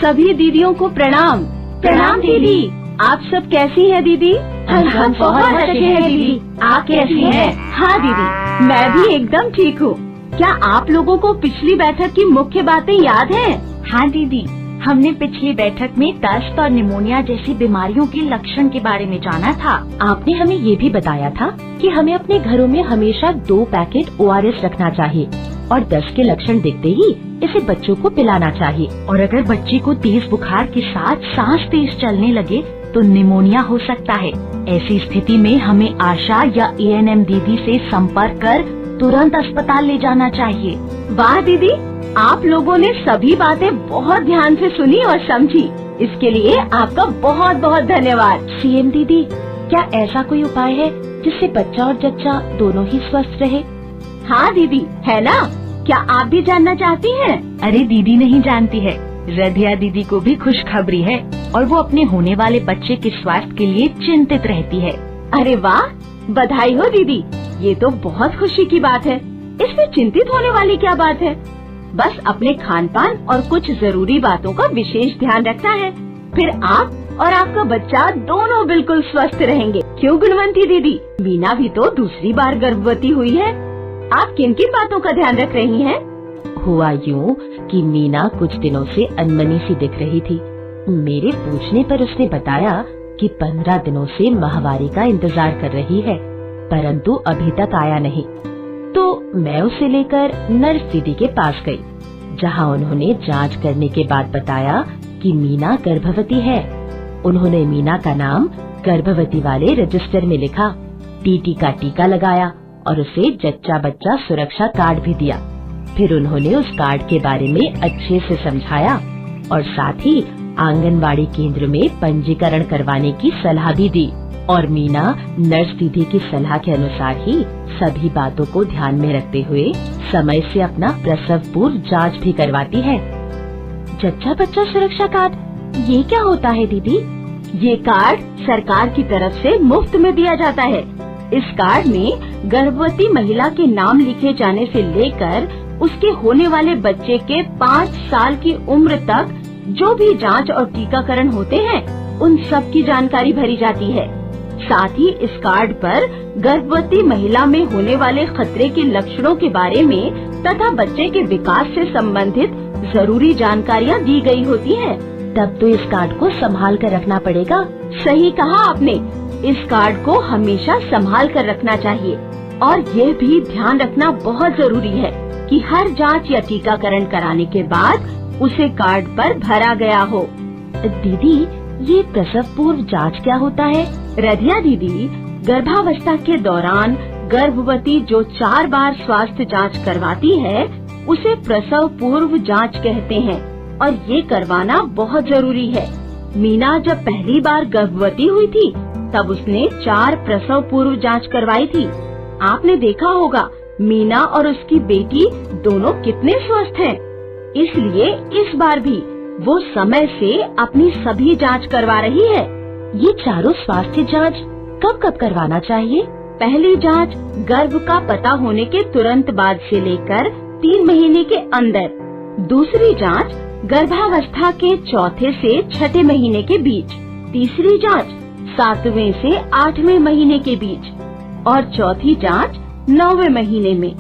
सभी दीदियों को प्रणाम। प्रणाम दीदी। आप सब कैसी हैं दीदी? हम बहुत अच्छे हैं दीदी। आप कैसी हैं? हाँ दीदी, मैं भी एकदम ठीक हूँ। क्या आप लोगों को पिछली बैठक की मुख्य बातें याद हैं? हाँ दीदी, हमने पिछली बैठक में दस्त और निमोनिया जैसी बीमारियों के लक्षण के बारे में जाना था। आपने हमें ये भी बताया था कि हमें अपने घरों में हमेशा 2 पैकेट ORS रखना चाहिए और दस्त के लक्षण दिखते ही इसे बच्चों को पिलाना चाहिए। और अगर बच्चे को तेज बुखार के साथ सांस तेज चलने लगे तो निमोनिया हो सकता है। ऐसी स्थिति में हमें आशा या ANM दीदी से संपर्क कर तुरंत अस्पताल ले जाना चाहिए। वाह दीदी, आप लोगों ने सभी बातें बहुत ध्यान से सुनी और समझी। इसके लिए आपका बहुत बहुत धन्यवाद। CM दीदी, क्या ऐसा कोई उपाय है जिससे बच्चा और जच्चा दोनों ही स्वस्थ रहे? हाँ दीदी, है ना? क्या आप भी जानना चाहती हैं? अरे दीदी नहीं जानती है, रधिया दीदी को भी खुशखबरी है और वो अपने होने वाले बच्चे के स्वास्थ्य के लिए चिंतित रहती है। अरे वाह, बधाई हो दीदी, ये तो बहुत खुशी की बात है। इसमें चिंतित होने वाली क्या बात है? बस अपने खान पान और कुछ जरूरी बातों का विशेष ध्यान रखना है, फिर आप और आपका बच्चा दोनों बिल्कुल स्वस्थ रहेंगे। क्यों गुणवंती दीदी, मीना भी तो दूसरी बार गर्भवती हुई है। आप किन किन बातों का ध्यान रख रही हैं? हुआ यूं कि मीना कुछ दिनों से अनमनी सी दिख रही थी। मेरे पूछने पर उसने बताया कि 15 दिनों से माहवारी का इंतजार कर रही है, परंतु अभी तक आया नहीं। तो मैं उसे लेकर नर्स दीदी के पास गई, जहां उन्होंने जांच करने के बाद बताया कि मीना गर्भवती है। उन्होंने मीना का नाम गर्भवती वाले रजिस्टर में लिखा, टीटी का टीका लगाया और उसे जच्चा बच्चा सुरक्षा कार्ड भी दिया। फिर उन्होंने उस कार्ड के बारे में अच्छे से समझाया और साथ ही आंगनवाड़ी केंद्र में पंजीकरण करवाने की सलाह भी दी। और मीना नर्स दीदी की सलाह के अनुसार ही सभी बातों को ध्यान में रखते हुए समय से अपना प्रसव पूर्व जांच भी करवाती है। जच्चा बच्चा सुरक्षा कार्ड, ये क्या होता है दीदी? ये कार्ड सरकार की तरफ से मुफ्त में दिया जाता है। इस कार्ड में गर्भवती महिला के नाम लिखे जाने से लेकर उसके होने वाले बच्चे के 5 साल की उम्र तक जो भी जांच और टीकाकरण होते हैं, उन सब की जानकारी भरी जाती है। साथ ही इस कार्ड पर गर्भवती महिला में होने वाले खतरे के लक्षणों के बारे में तथा बच्चे के विकास से संबंधित जरूरी जानकारियाँ दी गई होती है। तब तो इस कार्ड को संभाल कर रखना पड़ेगा। सही कहा आपने, इस कार्ड को हमेशा संभाल कर रखना चाहिए और यह भी ध्यान रखना बहुत जरूरी है कि हर जांच या टीकाकरण कराने के बाद उसे कार्ड पर भरा गया हो। दीदी, ये प्रसव पूर्व जांच क्या होता है? रधिया दीदी, गर्भावस्था के दौरान गर्भवती जो 4 बार स्वास्थ्य जांच करवाती है, उसे प्रसव पूर्व जांच कहते हैं और ये करवाना बहुत जरूरी है। मीना जब पहली बार गर्भवती हुई थी, तब उसने 4 प्रसव पूर्व जांच करवाई थी। आपने देखा होगा मीना और उसकी बेटी दोनों कितने स्वस्थ हैं। इसलिए इस बार भी वो समय से अपनी सभी जांच करवा रही है। ये चारों स्वास्थ्य जांच कब कब करवाना चाहिए? पहली जांच गर्भ का पता होने के तुरंत बाद से लेकर 3 महीने के अंदर, दूसरी जांच गर्भावस्था के 4थे से 6ठे महीने के बीच, तीसरी जांच 7वें से 8वें महीने के बीच और चौथी जांच 9वें महीने में।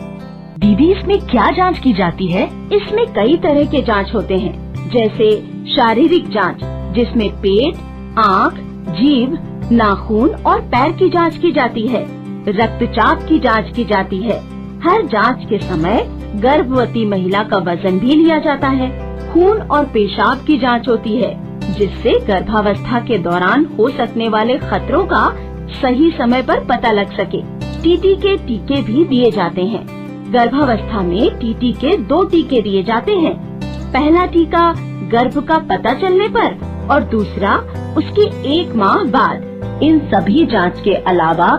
दीदी, इसमें क्या जांच की जाती है? इसमें कई तरह के जांच होते हैं, जैसे शारीरिक जांच, जिसमें पेट, आँख, जीभ, नाखून और पैर की जांच की जाती है। रक्तचाप की जांच की जाती है। हर जांच के समय गर्भवती महिला का वजन भी लिया जाता है। खून और पेशाब की जांच होती है, जिससे गर्भावस्था के दौरान हो सकने वाले खतरों का सही समय पर पता लग सके। टीटी के टीके भी दिए जाते हैं। गर्भावस्था में टीटी के 2 टीके दिए जाते हैं। पहला टीका गर्भ का पता चलने पर और दूसरा उसके 1 माह बाद। इन सभी जांच के अलावा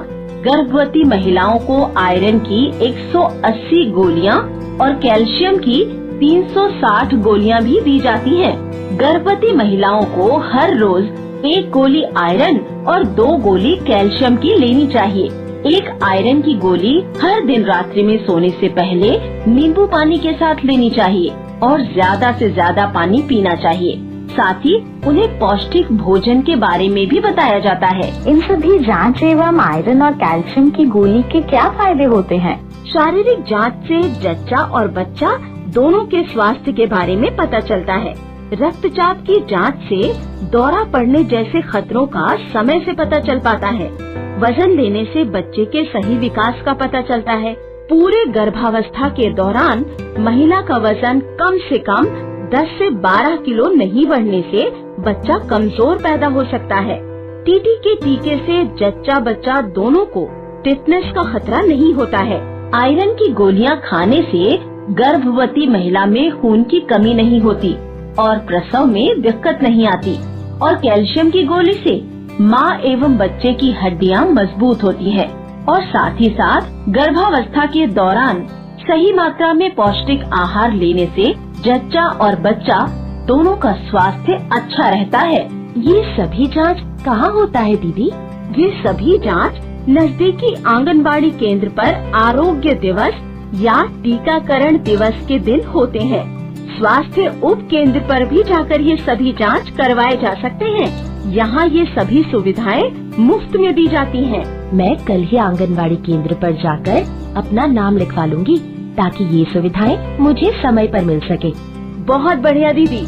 गर्भवती महिलाओं को आयरन की 180 गोलियां और कैल्शियम की 360 गोलियां भी दी जाती हैं। गर्भवती महिलाओं को हर रोज 1 गोली आयरन और 2 गोली कैल्शियम की लेनी चाहिए। 1 आयरन की गोली हर दिन रात्रि में सोने से पहले नींबू पानी के साथ लेनी चाहिए और ज्यादा से ज्यादा पानी पीना चाहिए। साथ ही उन्हें पौष्टिक भोजन के बारे में भी बताया जाता है। इन सभी जांच एवं आयरन और कैल्शियम की गोली के क्या फायदे होते हैं? शारीरिक जांच से जच्चा और बच्चा दोनों के स्वास्थ्य के बारे में पता चलता है। रक्तचाप की जांच से दौरा पड़ने जैसे खतरों का समय से पता चल पाता है। वजन लेने से बच्चे के सही विकास का पता चलता है। पूरे गर्भावस्था के दौरान महिला का वजन कम से कम 10 से 12 किलो नहीं बढ़ने से बच्चा कमजोर पैदा हो सकता है। टीटी के टीके से जच्चा बच्चा दोनों को टिटनेस का खतरा नहीं होता है। आयरन की गोलियां खाने से गर्भवती महिला में खून की कमी नहीं होती और प्रसव में दिक्कत नहीं आती। और कैल्शियम की गोली से माँ एवं बच्चे की हड्डियां मजबूत होती है और साथ ही साथ गर्भावस्था के दौरान सही मात्रा में पौष्टिक आहार लेने से जच्चा और बच्चा दोनों का स्वास्थ्य अच्छा रहता है। ये सभी जांच कहाँ होता है दीदी? ये सभी जांच नजदीकी आंगनबाड़ी केंद्र पर आरोग्य दिवस या टीकाकरण दिवस के दिन होते हैं। स्वास्थ्य उप केंद्र पर भी जाकर ये सभी जांच करवाए जा सकते हैं। यहाँ ये सभी सुविधाएं मुफ्त में दी जाती हैं। मैं कल ही आंगनबाड़ी केंद्र पर जाकर अपना नाम लिखवा लूंगी ताकि ये सुविधाएं मुझे समय पर मिल सके। बहुत बढ़िया दीदी।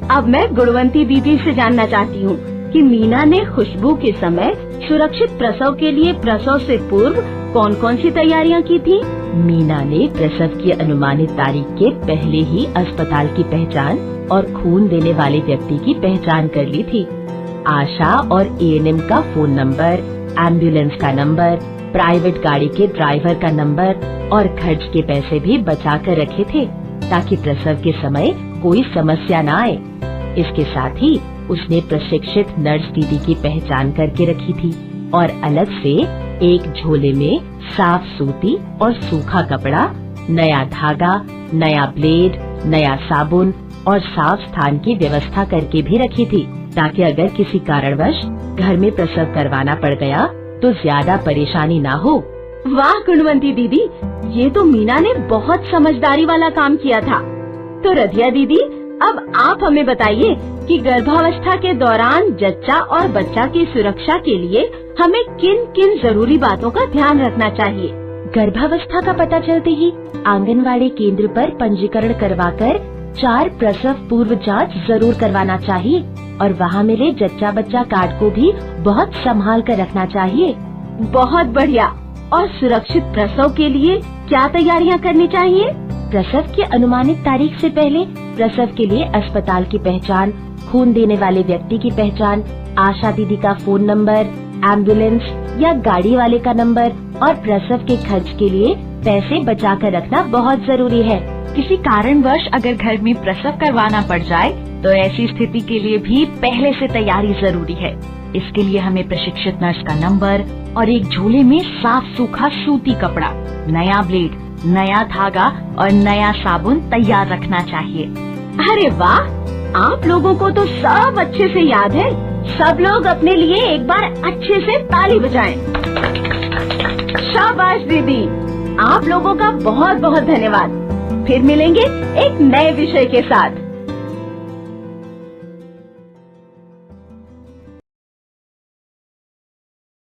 अब मैं गुणवंती दीदी से जानना चाहती हूँ कि मीना ने खुशबू के समय सुरक्षित प्रसव के लिए प्रसव से पूर्व कौन कौन सी तैयारियाँ की थी? मीना ने प्रसव की अनुमानित तारीख के पहले ही अस्पताल की पहचान और खून देने वाले व्यक्ति की पहचान कर ली थी। आशा और एएनएम का फोन नंबर, एम्बुलेंस का नंबर, प्राइवेट गाड़ी के ड्राइवर का नंबर और खर्च के पैसे भी बचा कर रखे थे ताकि प्रसव के समय कोई समस्या न आए। इसके साथ ही उसने प्रशिक्षित नर्स दीदी की पहचान करके रखी थी और अलग से एक झोले में साफ सूती और सूखा कपड़ा, नया धागा, नया ब्लेड, नया साबुन और साफ स्थान की व्यवस्था करके भी रखी थी ताकि अगर किसी कारणवश घर में प्रसव करवाना पड़ गया तो ज्यादा परेशानी ना हो। वाह गुणवंती दीदी, ये तो मीना ने बहुत समझदारी वाला काम किया था। तो रधिया दीदी, अब आप हमें बताइए कि गर्भावस्था के दौरान जच्चा और बच्चा की सुरक्षा के लिए हमें किन किन जरूरी बातों का ध्यान रखना चाहिए? गर्भावस्था का पता चलते ही आंगनवाड़ी केंद्र पर पंजीकरण करवाकर 4 प्रसव पूर्व जांच जरूर करवाना चाहिए और वहाँ मिले जच्चा बच्चा कार्ड को भी बहुत संभाल कर रखना चाहिए। बहुत बढ़िया। और सुरक्षित प्रसव के लिए क्या तैयारियाँ करनी चाहिए? प्रसव की अनुमानित तारीख से पहले प्रसव के लिए अस्पताल की पहचान, खून देने वाले व्यक्ति की पहचान, आशा दीदी का फोन नंबर, एम्बुलेंस या गाड़ी वाले का नंबर और प्रसव के खर्च के लिए पैसे बचा कर रखना बहुत जरूरी है। किसी कारणवश अगर घर में प्रसव करवाना पड़ जाए तो ऐसी स्थिति के लिए भी पहले से तैयारी जरूरी है। इसके लिए हमें प्रशिक्षित नर्स का नंबर और एक झोले में साफ सूखा सूती कपड़ा, नया ब्लेड, नया धागा और नया साबुन तैयार रखना चाहिए। अरे वाह, आप लोगों को तो सब अच्छे से याद है। सब लोग अपने लिए एक बार अच्छे से ताली बजाएं। शाबाश दीदी, आप लोगों का बहुत बहुत धन्यवाद। फिर मिलेंगे एक नए विषय के साथ।